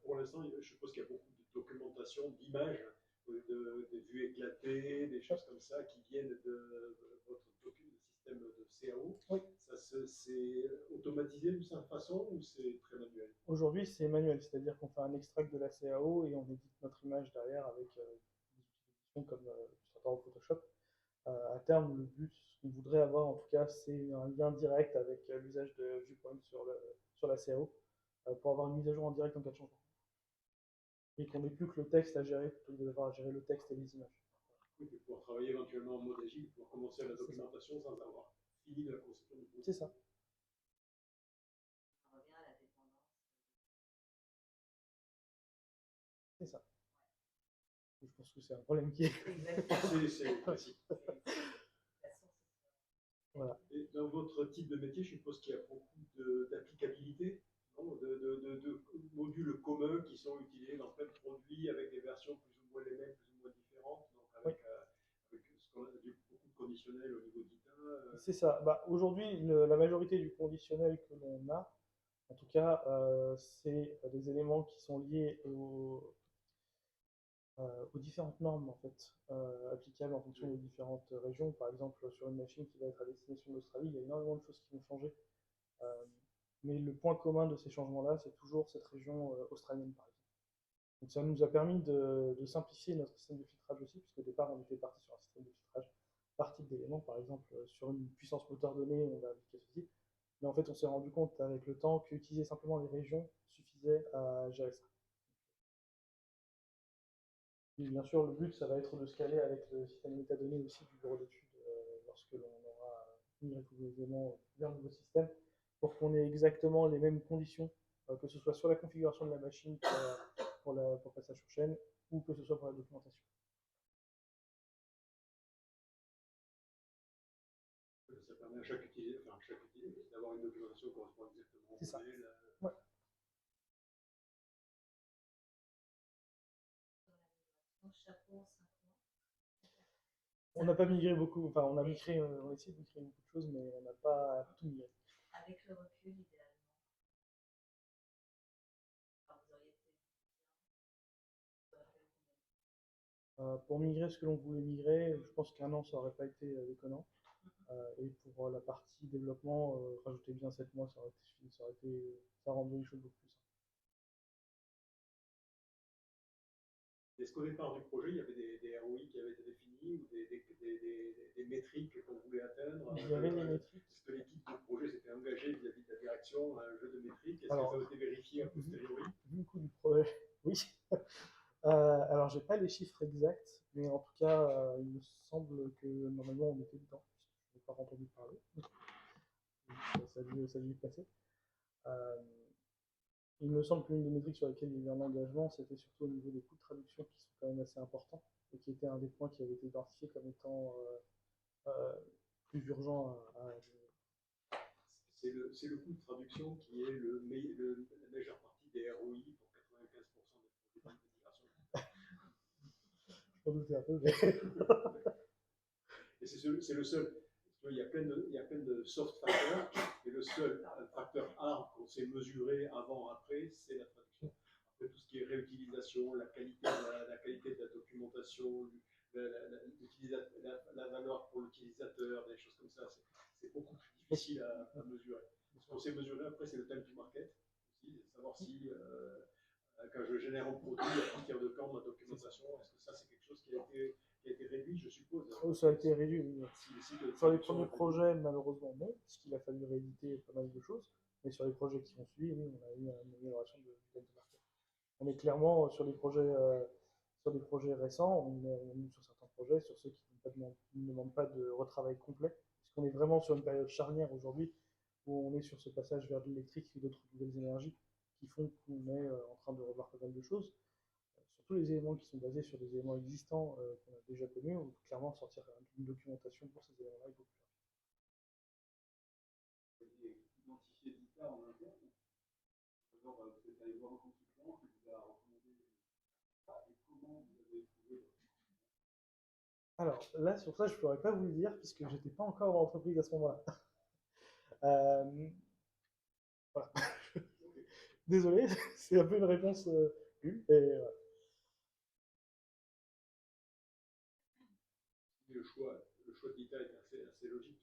Pour l'instant, je suppose qu'il y a beaucoup de documentation, d'images, des vues éclatées, des choses comme ça qui viennent de votre système de CAO. Oui. C'est automatisé d'une certaine façon ou c'est très manuel? Aujourd'hui, c'est manuel, c'est-à-dire qu'on fait un extract de la CAO et on édite notre image derrière avec des outils d'édition comme Illustrator ou Photoshop. À terme, le but qu'on voudrait avoir, en tout cas, c'est un lien direct avec l'usage de Viewpoint sur la CAO pour avoir une mise à jour en direct en cas de changement. Et qu'on n'ait plus que le texte à gérer plutôt que d'avoir à gérer le texte et les images. Oui, pour pouvoir travailler éventuellement en mode agile, pour commencer la documentation sans avoir fini la conception du projet. C'est ça. On revient à la dépendance. C'est ça. Je pense que c'est un problème qui est. C'est classique. Voilà. Et dans votre type de métier, je suppose qu'il y a beaucoup d'applicabilité, de modules communs qui sont utilisés dans plein de produits avec des versions plus ou moins les mêmes, plus ou moins différentes, donc avec, Oui. avec ce qu'on a beaucoup de conditionnels au niveau d'ITA. C'est ça. Bah, aujourd'hui, la majorité du conditionnel que l'on a, en tout cas, c'est des éléments qui sont liés aux différentes normes en fait, applicables en fonction des différentes régions. Par exemple, sur une machine qui va être à destination d'Australie, il y a énormément de choses qui vont changer. Mais le point commun de ces changements-là, c'est toujours cette région australienne, par exemple. Donc ça nous a permis de simplifier notre système de filtrage aussi, puisqu'au départ, on était parti sur un système de filtrage par type d'élément. Par exemple, sur une puissance moteur donnée, on va appliquer ceci. Mais en fait, on s'est rendu compte avec le temps qu'utiliser simplement les régions suffisait à gérer ça. Et bien sûr, le but, ça va être de scaler avec le système de métadonnées aussi du bureau d'études lorsque l'on aura migré tous les éléments vers le nouveau système, pour qu'on ait exactement les mêmes conditions, que ce soit sur la configuration de la machine pour le passage sur chaîne, ou que ce soit pour la documentation. Ça permet à chaque utilisateur d'avoir une documentation qui correspond exactement au modèle. Ouais. Chapeau, 5 mois. On n'a pas migré beaucoup, enfin on a essayé de migrer beaucoup de choses, mais on n'a pas tout migré. Avec le recul, idéalement. Enfin, vous auriez été. Pour migrer ce que l'on voulait migrer, je pense qu'un an, ça n'aurait pas été déconnant. Et pour la partie développement, rajouter bien 7 mois, ça rendrait les choses beaucoup plus simples. Est-ce qu'au départ du projet, il y avait des ROI qui avaient été définis ou des métriques qu'on voulait atteindre? Il y avait des métriques. Est-ce que l'équipe de projet s'était engagée vis-à-vis de la direction à un jeu de métriques? Est-ce Alors, que ça a été vérifié a posteriori? Vu le coût du projet, oui. Alors, j'ai pas les chiffres exacts, mais en tout cas, il me semble que normalement on était dedans. Je n'ai pas entendu parler. Ça a dû passer. Il me semble qu'une des métriques sur lesquelles il y a eu un engagement, c'était surtout au niveau des coûts de traduction qui sont quand même assez importants et qui était un des points qui avait été identifié comme étant plus urgent à C'est le coût de traduction qui est la majeure partie des ROI pour 95% des projets de migration. Je m'en doutais un peu, mais Et c'est le seul. Il y a plein de soft factors, et le seul facteur hard qu'on sait mesurer avant, après, c'est la traduction. Après, tout ce qui est réutilisation, la qualité de la documentation, la valeur pour l'utilisateur, des choses comme ça, c'est beaucoup plus difficile à mesurer. Ce qu'on sait mesurer après, c'est le time to market, aussi, savoir si, quand je génère un produit, à partir de quand ma documentation, est-ce que ça, c'est quelque chose qui a été réduit, je suppose? ça a été réduit. Oui. Sur les premiers projets, malheureusement, non, puisqu'il a fallu rééditer pas mal de choses. Mais sur les projets qui ont suivi, oui, on a eu une amélioration du time to market. On est clairement sur des projets récents, on est sur certains projets, sur ceux qui ne demandent pas de retravail complet, puisqu'on est vraiment sur une période charnière aujourd'hui, où on est sur ce passage vers de l'électrique et d'autres nouvelles énergies qui font qu'on est en train de revoir pas mal de choses. Surtout les éléments qui sont basés sur des éléments existants qu'on a déjà connus, on peut clairement sortir une documentation pour ces éléments-là beaucoup plus rapide. Identifier des cas en interne. Vous êtes allé voir un consultant qui vous a recommandé et comment vous avez trouvé. Alors là, sur ça, je ne pourrais pas vous le dire, puisque je n'étais pas encore dans l'entreprise à ce moment-là. Voilà. Désolé, c'est un peu une réponse nulle. Le choix de l'ITA est assez logique.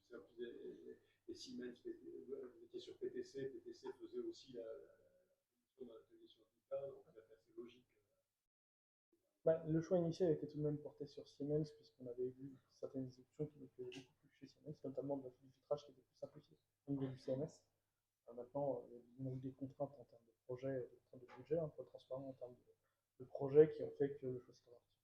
Les Siemens, vous étiez sur PTC, PTC faisait aussi la production d'un atelier sur l'ITA, donc c'est assez logique. Le choix initial était tout de même porté sur Siemens, puisqu'on avait vu certaines options qui nous plaisaient beaucoup plus chez Siemens, notamment de la filtrage qui était plus simplifié au niveau du CMS. Maintenant, il y a eu des contraintes en termes de projet, en termes de budget, un peu transparent en termes de projet qui ont fait que le choix s'est fait.